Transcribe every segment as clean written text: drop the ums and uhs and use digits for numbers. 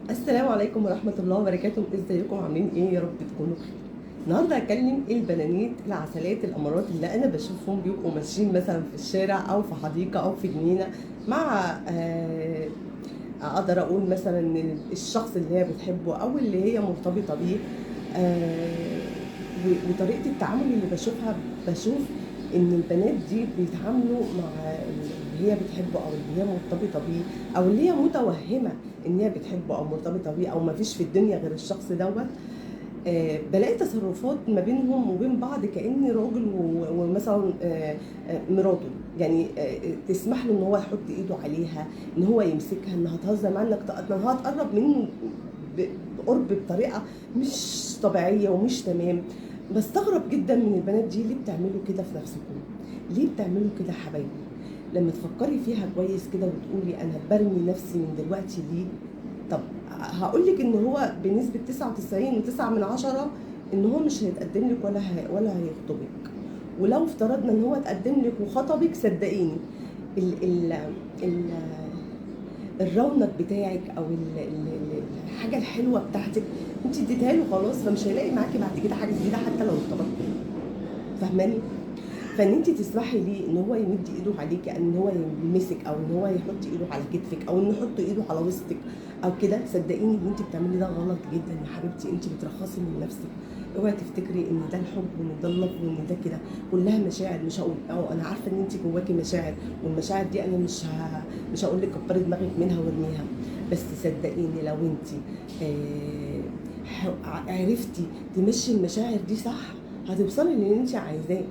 السلام عليكم ورحمة الله وبركاته. ازيكم عاملين ايه؟ يا رب تكونوا بخير. النهارده هكلم البنانيت العسلات الامارات اللي انا بشوفهم بيبقوا ماشيين مثلا في الشارع او في حديقة او في جنينة مع اقدر اقول مثلا إن الشخص اللي هي بتحبه او اللي هي مرتبطة بيه. وطريقة التعامل اللي بشوفها، بشوف ان البنات دي بيتعاملوا مع اللي هي بتحبه او اللي هي مرتبطة بيه او اللي هي متوهمة ان هي بتحبه او مرتبطة بيه او ما فيش في الدنيا غير الشخص دوت. بلاقي تصرفات ما بينهم وبين بعض كأن راجل ومثلا مراته، يعني تسمح له ان هو يحط ايده عليها، ان هو يمسكها، انها تهزر معاه، انها تقرب منه بقرب بطريقه مش طبيعيه ومش تمام. بستغرب جدا من البنات دي، ليه بتعملوا كده في نفسكم؟ ليه بتعملوا كده يا حبايبي؟ لما تفكري فيها كويس كده وتقولي انا برمي نفسي من دلوقتي ليه؟ طب هقول لك ان هو بنسبه 99.9 ان هو مش هيتقدم لك ولا هيخطبك. ولو افترضنا ان هو اتقدم لك وخطبك، صدقيني ال ال ال الرونق بتاعك او الحاجه الحلوه بتاعتك انت اديتها له خلاص، فمش هيلاقي معاكي بعد كده حاجه جديده حتى لو ارتبطتي. فاهماني؟ فان انت تسمحي ليه ان هو يمد ايده عليكي، ان هو يلمسك، او ان هو يحط ايده على كتفك، او انه يحط ايده على وسطك او كده، صدقيني ان انت بتعملي ده غلط جدا يا حبيبتي. انت بترخصي من نفسك. اوعي تفتكري ان ده الحب وان ده اللف وان ده كده. كلها مشاعر. مش هقول انا عارفه ان انت جواكي مشاعر، والمشاعر دي انا مش هقول لك كبري دماغك منها وارميها. بس صدقيني لو انت عرفتي تمشي المشاعر دي صح، هتوصلي للي انت عايزاه.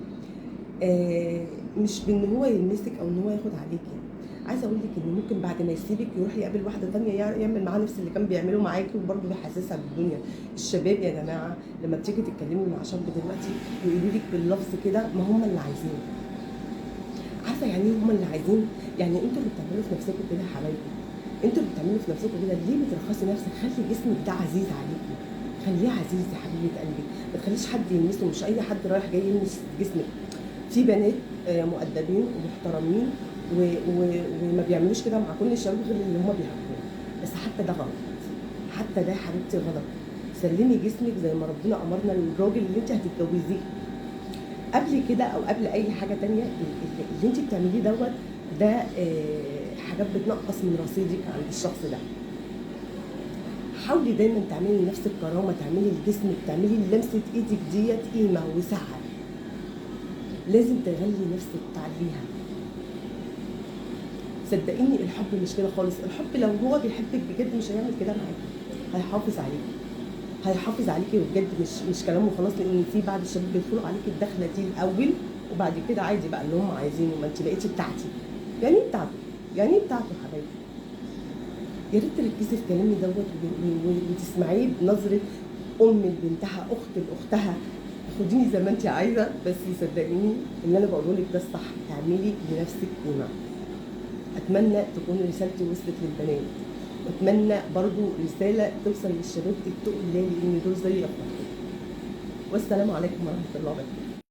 مش بان هو يلمسك او ان هو ياخد عليكي. عايزه اقول لك ان ممكن بعد ما يسيبك يروح يقابل واحده ثانيه يعمل معاها نفس اللي كان بيعمله معاكي، وبرضه بيحسسها بالدنيا. الشباب يا جماعه لما بتيجي تتكلمي مع شاب دلوقتي ويقولوا لك باللفظ كده، ما هم اللي عايزين. عارفه يعني ايه هم اللي عايزين؟ يعني انتوا اللي بتعملوا في نفسكم كده يا حبايبي. انتوا اللي بتعملوا في نفسكم كده. ليه بترخصي نفسك؟ خلي جسمك ده عزيز عليكي. خليه عزيز يا حبيبه قلبي. ما تخليش حد يلمسه. مش اي حد رايح جاي يلمس جسمك. في بنات مؤدبين ومحترمين وما بيعملوش كده مع كل الشباب غير اللي هم بيحبوه. بس حتى ده غلط. حتى ده يا حبيبتي غلط. سلمي جسمك زي ما ربنا امرنا للراجل اللي انت هتتجوزيه. قبل كده او قبل اي حاجه تانية، اللي انت بتعمليه دوت ده حاجات بتنقص من رصيدك عند الشخص ده. حاولي دايما تعملي لنفسك كرامه، تعملي لجسمك، تعملي لمسه ايدك ديت قيمه وسعه. لازم تغلي نفسك تعليها. صدقيني الحب مش كده خالص. الحب لو هو بيحبك بجد مش هيعمل كده معاكي. هيحافظ عليكي. هيحافظ عليكي بجد، مش كلام وخلاص. لان في بعض الشباب بيدخلوا عليكي الدخله دي الاول، وبعد كده عادي بقى اللي هم عايزينه. ما انت بقيتي بتاعتي. يعني ايه بتاعته؟ يعني ايه بتاعته يا حبايبي؟ يا ريت تركزي في كلامي دوت وتسمعيه بنظره ام لبنتها، اخت لاختها. خديني زي ما انت عايزه، بس صدقيني اللي انا بقوله لك ده الصح. تعملي لنفسك قيمه. اتمنى تكون رسالتي وصلت للبنات، واتمنى برضو رساله توصل للشباب التقل لان دول زي اخواتي. والسلام عليكم ورحمه الله وبركاته.